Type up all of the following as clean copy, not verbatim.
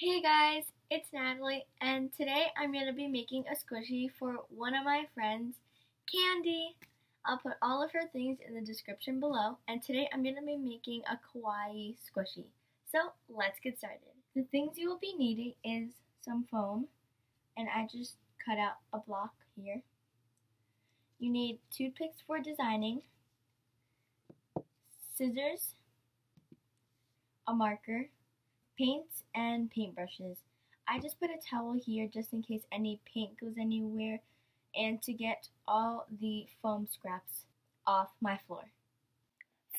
Hey guys, it's Natalie, and today I'm going to be making a squishy for one of my friends, Candy. I'll put all of her things in the description below, and today I'm going to be making a kawaii squishy. So let's get started. The things you will be needing is some foam, and I just cut out a block here. You need toothpicks for designing, scissors, a marker, paints, and paintbrushes. I just put a towel here just in case any paint goes anywhere and to get all the foam scraps off my floor.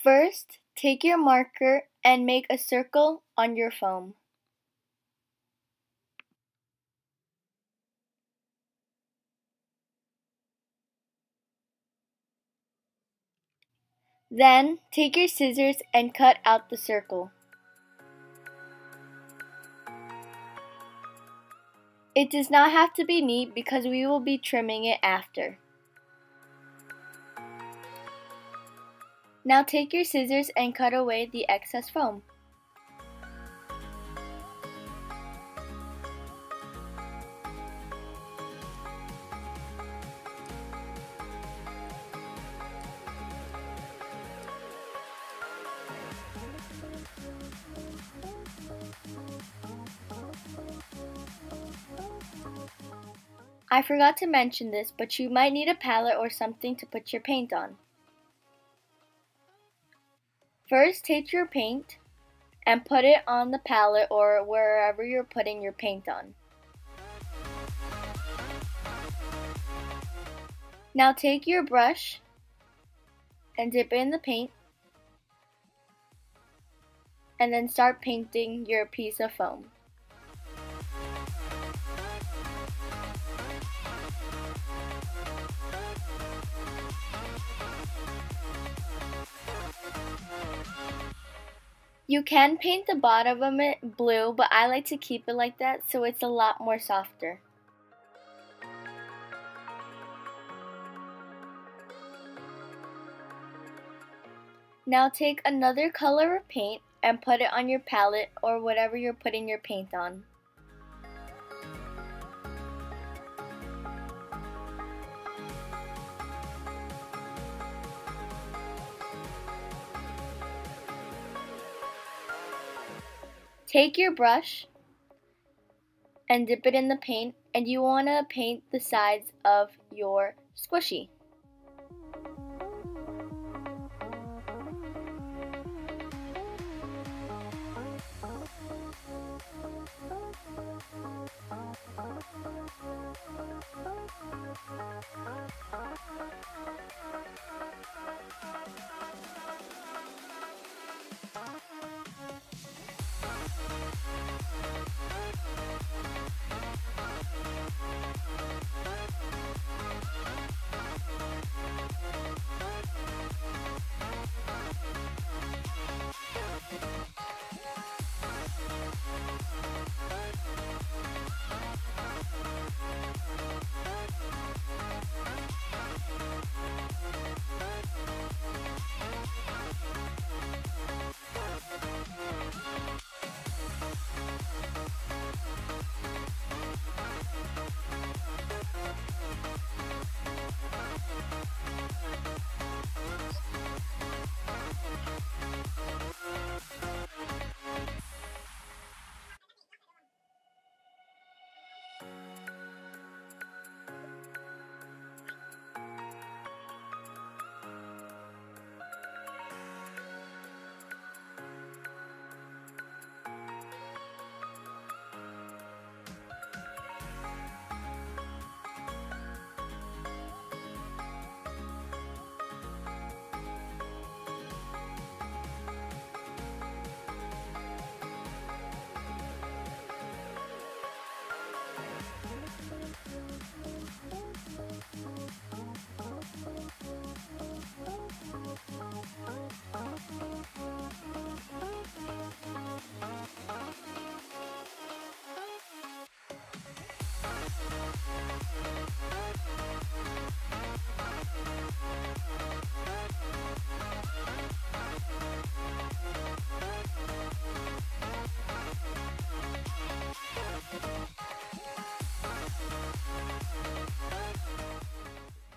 First, take your marker and make a circle on your foam. Then, take your scissors and cut out the circle. It does not have to be neat because we will be trimming it after. Now take your scissors and cut away the excess foam. I forgot to mention this, but you might need a palette or something to put your paint on. First, take your paint and put it on the palette or wherever you're putting your paint on. Now take your brush and dip it in the paint and then start painting your piece of foam. You can paint the bottom of it blue, but I like to keep it like that so it's a lot more softer. Now take another color of paint and put it on your palette or whatever you're putting your paint on. Take your brush and dip it in the paint, and you want to paint the sides of your squishy.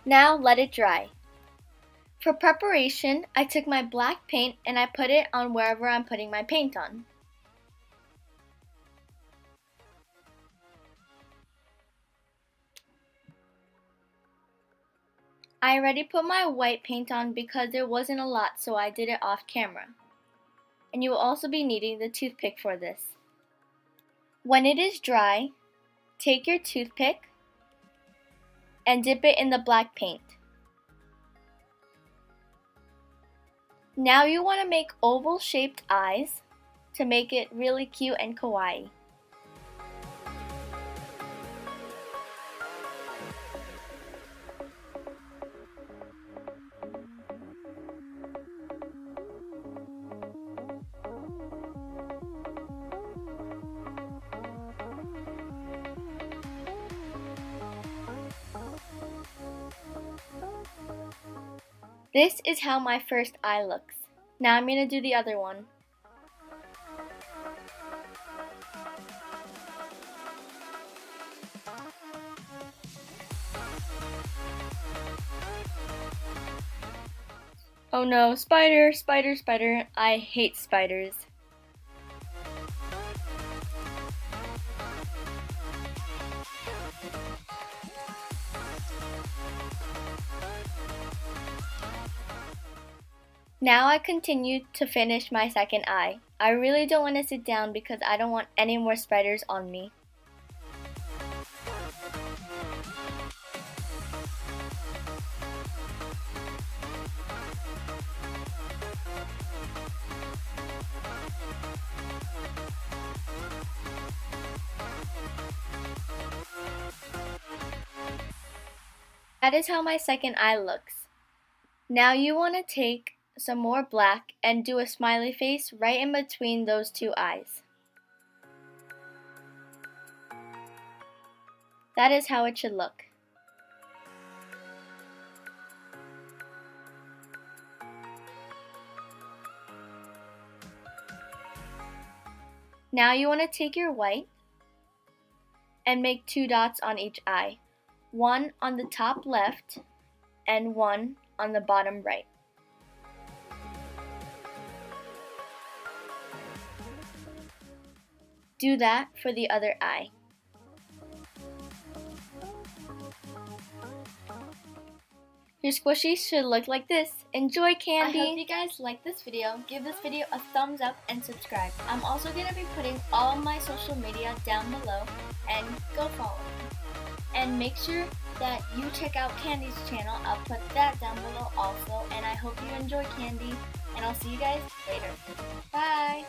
Now let it dry. For preparation, I took my black paint and I put it on wherever I'm putting my paint on. I already put my white paint on because there wasn't a lot, so I did it off camera. And you will also be needing the toothpick for this. When it is dry, take your toothpick and dip it in the black paint. Now you want to make oval-shaped eyes to make it really cute and kawaii. This is how my first eye looks. Now I'm going to do the other one. Oh no, spider, spider, spider. I hate spiders. Now I continue to finish my second eye. I really don't want to sit down because I don't want any more spiders on me. That is how my second eye looks. Now you want to take some more black and do a smiley face right in between those two eyes. That is how it should look. Now you want to take your white and make 2 dots on each eye. One on the top left and one on the bottom right. Do that for the other eye. Your squishies should look like this. Enjoy, Candy! I hope you guys like this video. Give this video a thumbs up and subscribe. I'm also going to be putting all my social media down below, and go follow me. And make sure that you check out Candy's channel. I'll put that down below also. And I hope you enjoy, Candy. And I'll see you guys later. Bye!